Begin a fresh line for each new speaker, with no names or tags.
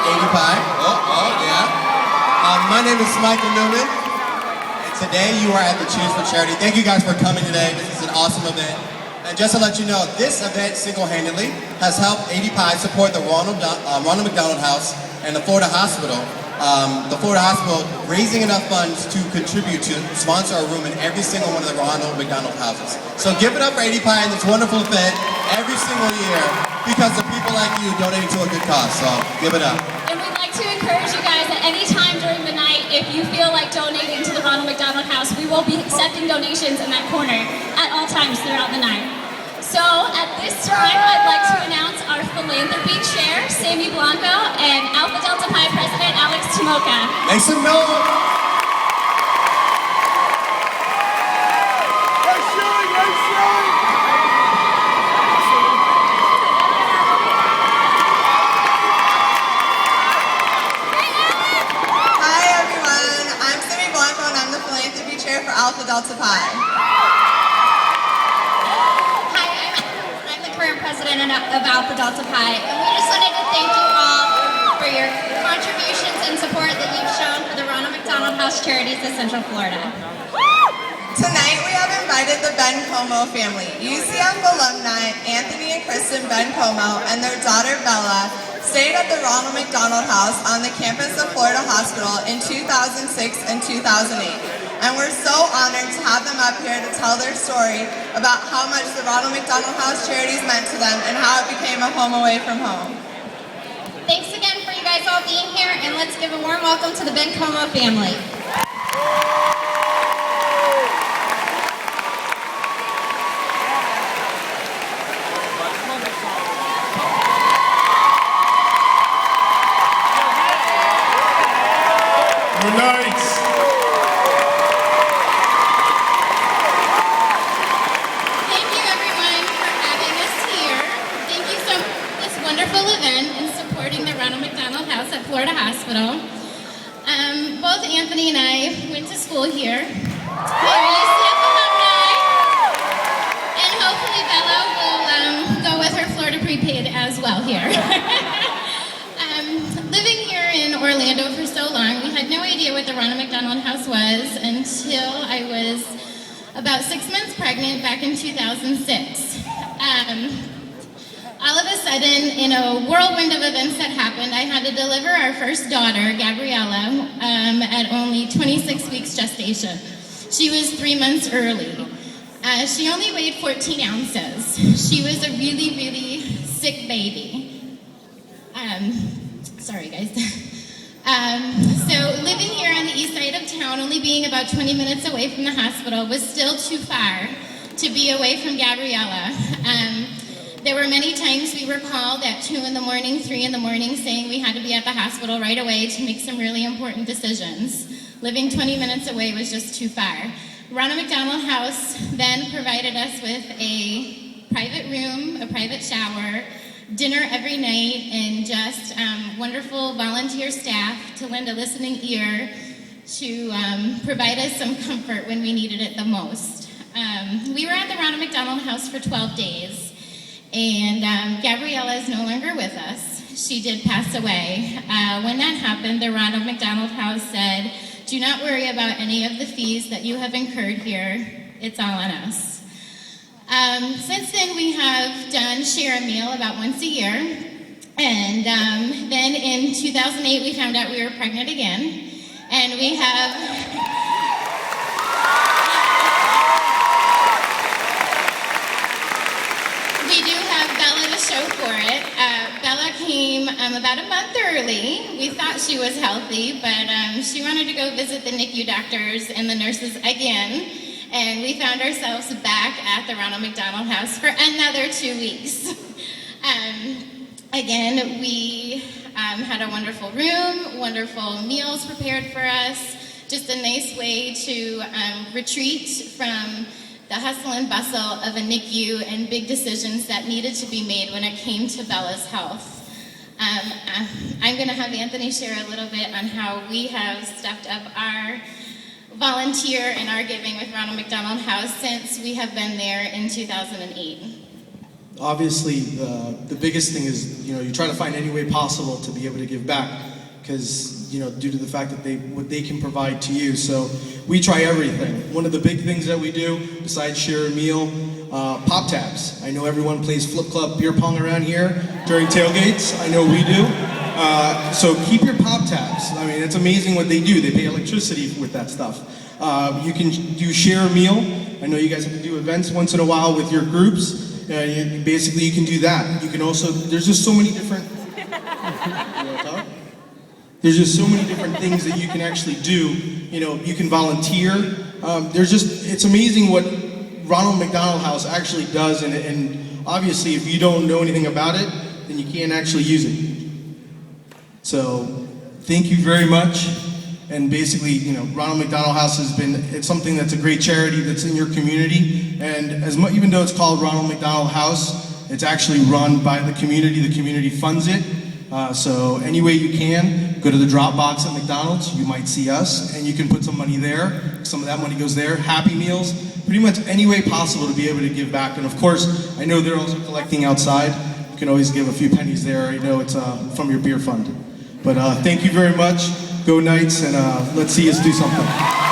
ADPi. Yeah. My name is Michael Newman, and today you are at the Cheers for Charity. Thank you guys for coming today. This is an awesome event. And just to let you know, this event single-handedly has helped ADPi support the Ronald McDonald House and the Florida Hospital. The Florida Hospital raising enough funds to contribute to sponsor a room in every single one of the Ronald McDonald houses. So give it up for ADPi and this wonderful event every single year because of people like you donating to a good cause. So give it up.
And we'd like to encourage you guys at any time during the night, if you feel like donating to the Ronald McDonald House, we will be accepting donations in that corner at all times throughout the night. So at this time, I'd like to announce our philanthropy chair, Sammy Blanco, and Alpha Delta Pi President Alex Timoka.
Make some noise.
Hi everyone, I'm Sammy Blanco and I'm the philanthropy chair for Alpha Delta Pi.
President of Alpha Delta Pi, and we just wanted to thank you all for your contributions and support that you've shown for the Ronald McDonald House Charities of Central Florida.
Tonight we have invited the Bencomo family. UCF alumni Anthony and Kristen Bencomo and their daughter Bella stayed at the Ronald McDonald House on the campus of Florida Hospital in 2006 and 2008. And we're so honored to have them up here to tell their story about how much the Ronald McDonald House Charities meant to them and how it became a home away from home.
Thanks again for you guys all being here, and let's give a warm welcome to the Bencomo family.
Good night.
At Florida Hospital. Both Anthony and I went to school here. We are UCF alumni, and hopefully Bella will go with her Florida prepaid as well here. Living here in Orlando for so long, we had no idea what the Ronald McDonald House was until I was about 6 months pregnant back in 2006. All of a sudden, in a whirlwind of events that happened, I had to deliver our first daughter, Gabriella, at only 26 weeks gestation. She was 3 months early. She only weighed 14 ounces. She was a really, really sick baby. Sorry, guys. So living here on the east side of town, only being about 20 minutes away from the hospital, was still too far to be away from Gabriella. There were many times we were called at 2 in the morning, 3 in the morning, saying we had to be at the hospital right away to make some really important decisions. Living 20 minutes away was just too far. Ronald McDonald House then provided us with a private room, a private shower, dinner every night, and just wonderful volunteer staff to lend a listening ear to provide us some comfort when we needed it the most. We were at the Ronald McDonald House for 12 days. And Gabriella is no longer with us. She did pass away. When that happened, the Ronald McDonald House said, "Do not worry about any of the fees that you have incurred here. It's all on us." Since then, we have done Share a Meal about once a year. And then in 2008, we found out we were pregnant again. And we have... We do have Bella to show for it. Bella came about a month early. We thought she was healthy, but she wanted to go visit the NICU doctors and the nurses again, and we found ourselves back at the Ronald McDonald House for another 2 weeks. Again, we had a wonderful room, wonderful meals prepared for us, just a nice way to retreat from the hustle and bustle of a NICU and big decisions that needed to be made when it came to Bella's health. I'm going to have Anthony share a little bit on how we have stepped up our volunteer and our giving with Ronald McDonald House since we have been there in 2008.
obviously the biggest thing is, you try to find any way possible to be able to give back, because due to the fact that what they can provide to you. So we try everything. One of the big things that we do, besides share a meal, pop tabs. I know everyone plays flip club beer pong around here during tailgates. I know we do. So keep your pop tabs. I mean, it's amazing what they do. They pay electricity with that stuff. You can do share a meal. I know you guys have to do events once in a while with your groups. Basically, you can do that. You can also, there's just so many different, there's just so many different things that you can actually do. You can volunteer. It's amazing what Ronald McDonald House actually does, and obviously if you don't know anything about it, then you can't actually use it. So, thank you very much. And basically, Ronald McDonald House it's something that's a great charity that's in your community. And even though it's called Ronald McDonald House, it's actually run by the community funds it. So any way you can, go to the drop box at McDonald's, you might see us, and you can put some money there. Some of that money goes there. Happy Meals, pretty much any way possible to be able to give back. And of course, I know they're also collecting outside. You can always give a few pennies there. I know it's from your beer fund. But thank you very much. Go Knights, and let's see us do something.